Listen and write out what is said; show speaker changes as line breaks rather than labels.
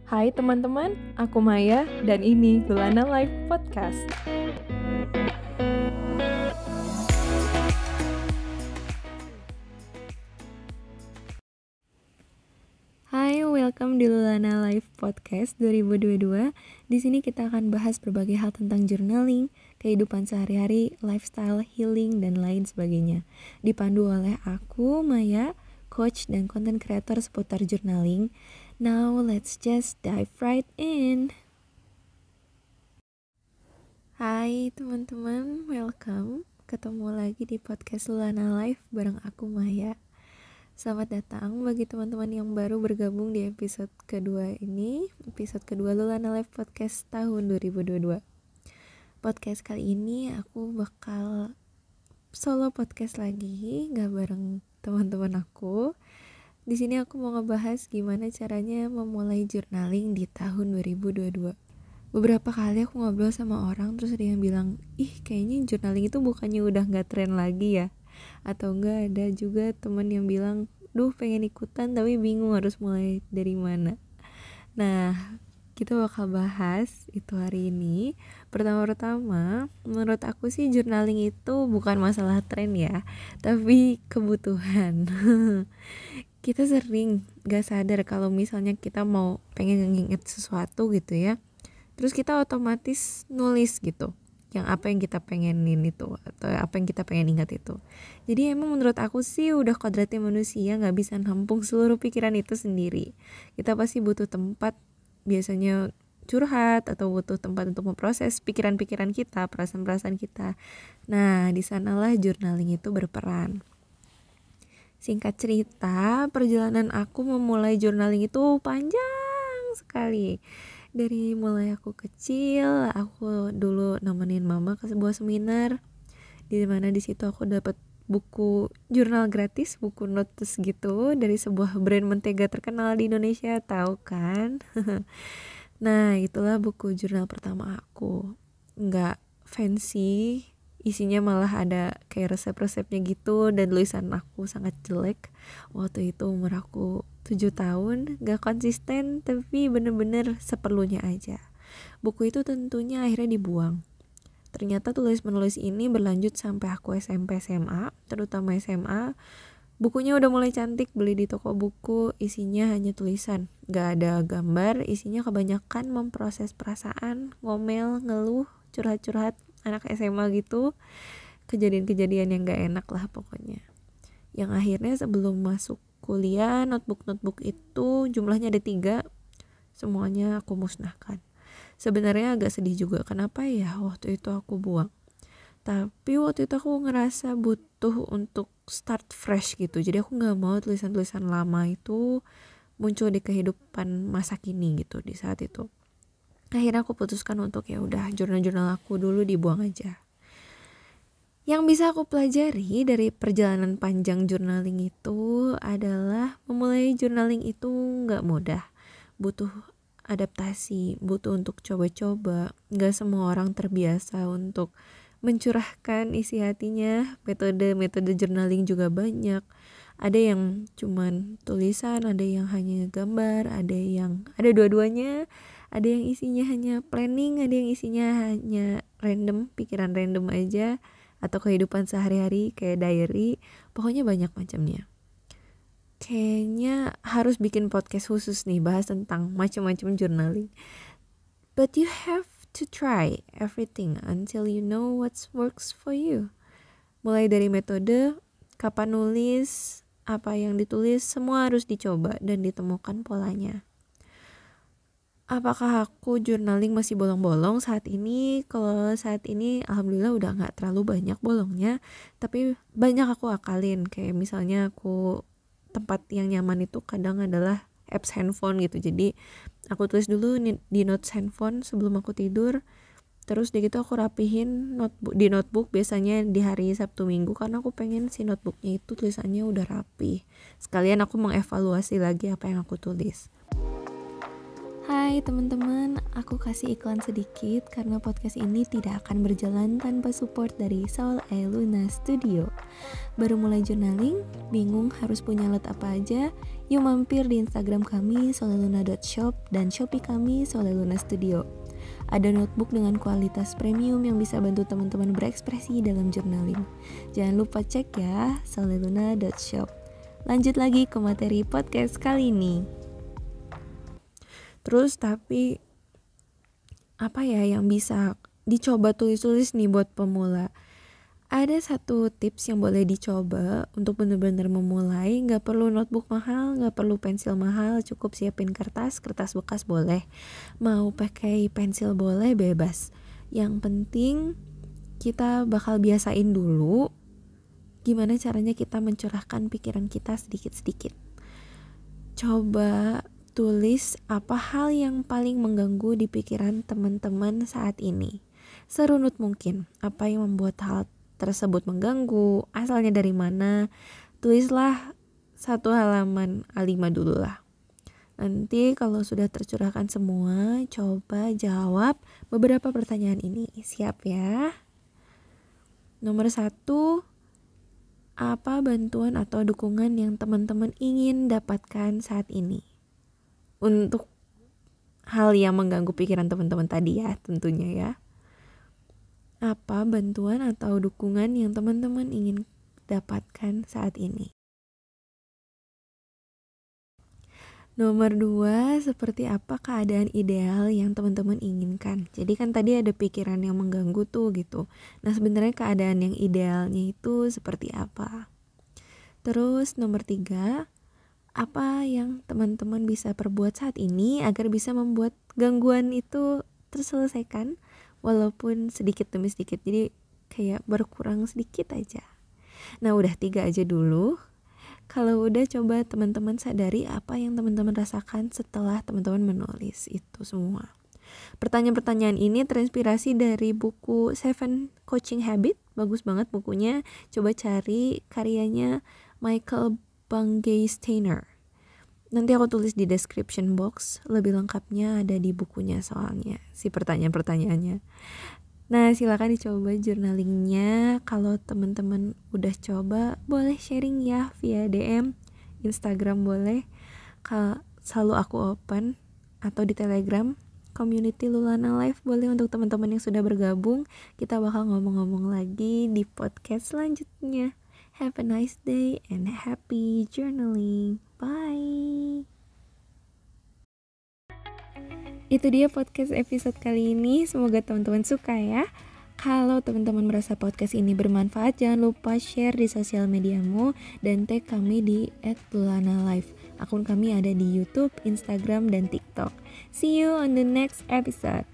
Hai teman-teman, aku Maya dan ini Lulana Live Podcast. Hai, welcome di Lulana Live Podcast 2022. Di sini kita akan bahas berbagai hal tentang journaling, kehidupan sehari-hari, lifestyle, healing, dan lain sebagainya. Dipandu oleh aku, Maya, coach dan content creator seputar journaling. Now let's just dive right in. Hai teman-teman, welcome. Ketemu lagi di podcast Lulana Live bareng aku Maya. Selamat datang bagi teman-teman yang baru bergabung di episode kedua ini, episode kedua Lulana Live Podcast tahun 2022. Podcast kali ini aku bakal solo podcast lagi, gak bareng teman-teman aku. Di sini aku mau ngebahas gimana caranya memulai journaling di tahun 2022. Beberapa kali aku ngobrol sama orang terus ada yang bilang, kayaknya journaling itu bukannya udah gak tren lagi ya? Atau enggak, ada juga teman yang bilang, pengen ikutan tapi bingung harus mulai dari mana. Nah, kita bakal bahas itu hari ini. Pertama-tama, menurut aku sih journaling itu bukan masalah tren ya, tapi kebutuhan. Kita sering gak sadar kalau misalnya kita mau pengen nginget sesuatu gitu ya, terus kita otomatis nulis gitu yang apa yang kita pengenin itu atau apa yang kita pengen ingat itu. Jadi emang menurut aku sih udah kodratnya manusia gak bisa nampung seluruh pikiran itu sendiri. Kita pasti butuh tempat, biasanya curhat atau butuh tempat untuk memproses pikiran-pikiran kita, perasaan-perasaan kita. Nah, disanalah journaling itu berperan. Singkat cerita, perjalanan aku memulai journaling itu panjang sekali. Dari mulai aku kecil, aku dulu nemenin mama ke sebuah seminar, di mana di situ aku dapat buku jurnal gratis, buku notes gitu dari sebuah brand mentega terkenal di Indonesia, tahu kan? Nah, itulah buku jurnal pertama aku. Nggak fancy, isinya malah ada kayak resep-resepnya gitu, dan tulisan aku sangat jelek. Waktu itu umur aku 7 tahun, gak konsisten, tapi bener-bener seperlunya aja. Buku itu tentunya akhirnya dibuang. Ternyata tulis-menulis ini berlanjut sampai aku SMP SMA, terutama SMA. Bukunya udah mulai cantik, beli di toko buku, isinya hanya tulisan. Gak ada gambar, isinya kebanyakan memproses perasaan, ngomel, ngeluh, curhat-curhat anak SMA gitu. Kejadian-kejadian yang gak enak lah pokoknya. Yang akhirnya sebelum masuk kuliah, notebook itu jumlahnya ada 3, semuanya aku musnahkan. Sebenarnya agak sedih juga, kenapa ya waktu itu aku buang. Tapi waktu itu aku ngerasa butuh untuk start fresh gitu. Jadi aku gak mau tulisan-tulisan lama itu muncul di kehidupan masa kini gitu di saat itu. Akhirnya aku putuskan untuk ya udah jurnal-jurnal aku dulu dibuang aja. Yang bisa aku pelajari dari perjalanan panjang journaling itu adalah memulai journaling itu gak mudah. Butuh adaptasi, butuh untuk coba-coba. Gak semua orang terbiasa untuk mencurahkan isi hatinya. Metode journaling juga banyak. Ada yang cuman tulisan, ada yang hanya gambar, ada dua-duanya. Ada yang isinya hanya planning, ada yang isinya hanya random, pikiran random aja, atau kehidupan sehari-hari kayak diary. Pokoknya banyak macamnya. Kayaknya harus bikin podcast khusus nih bahas tentang macam-macam journaling. But you have to try everything until you know what works for you. Mulai dari metode, kapan nulis, apa yang ditulis, semua harus dicoba dan ditemukan polanya. Apakah aku journaling masih bolong-bolong saat ini? Kalau saat ini alhamdulillah udah gak terlalu banyak bolongnya, tapi banyak aku akalin. Kayak misalnya aku tempat yang nyaman itu kadang adalah apps handphone gitu. Jadi aku tulis dulu di notes handphone sebelum aku tidur. Terus di gitu aku rapihin di notebook biasanya di hari Sabtu Minggu, karena aku pengen si notebooknya itu tulisannya udah rapi. Sekalian aku mengevaluasi lagi apa yang aku tulis. Hai teman-teman, aku kasih iklan sedikit karena podcast ini tidak akan berjalan tanpa support dari Soul Luna Studio. Baru mulai journaling, bingung harus punya alat apa aja? Yuk mampir di Instagram kami souleluna.shop dan Shopee kami Souleluna Studio. Ada notebook dengan kualitas premium yang bisa bantu teman-teman berekspresi dalam journaling. Jangan lupa cek ya, souleluna.shop. Lanjut lagi ke materi podcast kali ini. Terus tapi apa ya yang bisa dicoba tulis-tulis nih buat pemula? Ada satu tips yang boleh dicoba untuk benar-benar memulai. Gak perlu notebook mahal, gak perlu pensil mahal, cukup siapin kertas bekas boleh. Mau pakai pensil boleh, bebas. Yang penting kita bakal biasain dulu gimana caranya kita mencurahkan pikiran kita sedikit-sedikit. Coba tulis apa hal yang paling mengganggu di pikiran teman-teman saat ini. Serunut mungkin, apa yang membuat hal tersebut mengganggu, asalnya dari mana. Tulislah 1 halaman A5 dulu lah. Nanti kalau sudah tercurahkan semua, coba jawab beberapa pertanyaan ini. Siap ya? Nomor 1, apa bantuan atau dukungan yang teman-teman ingin dapatkan saat ini? Untuk hal yang mengganggu pikiran teman-teman tadi ya, tentunya ya. Apa bantuan atau dukungan yang teman-teman ingin dapatkan saat ini? Nomor 2, seperti apa keadaan ideal yang teman-teman inginkan? Jadi kan tadi ada pikiran yang mengganggu tuh gitu. Nah sebenarnya keadaan yang idealnya itu seperti apa? Terus nomor 3, apa yang teman-teman bisa perbuat saat ini agar bisa membuat gangguan itu terselesaikan walaupun sedikit demi sedikit, jadi kayak berkurang sedikit aja. Nah udah 3 aja dulu. Kalau udah, coba teman-teman sadari apa yang teman-teman rasakan setelah teman-teman menulis itu semua. Pertanyaan-pertanyaan ini terinspirasi dari buku 7 Coaching Habit. Bagus banget bukunya, coba cari karyanya Michael Bungay-Stanier. Nanti aku tulis di description box, lebih lengkapnya ada di bukunya soalnya, si pertanyaan-pertanyaannya. Nah silakan dicoba journalingnya. Kalau teman-teman udah coba, boleh sharing ya via DM, Instagram boleh. Selalu aku open, atau di Telegram, community Lulana Life boleh untuk teman-teman yang sudah bergabung. Kita bakal ngomong-ngomong lagi di podcast selanjutnya. Have a nice day and happy journaling. Bye. Itu dia podcast episode kali ini. Semoga teman-teman suka ya. Kalau teman-teman merasa podcast ini bermanfaat, jangan lupa share di sosial mediamu dan tag kami di @lulanalife. Akun kami ada di YouTube, Instagram, dan TikTok. See you on the next episode.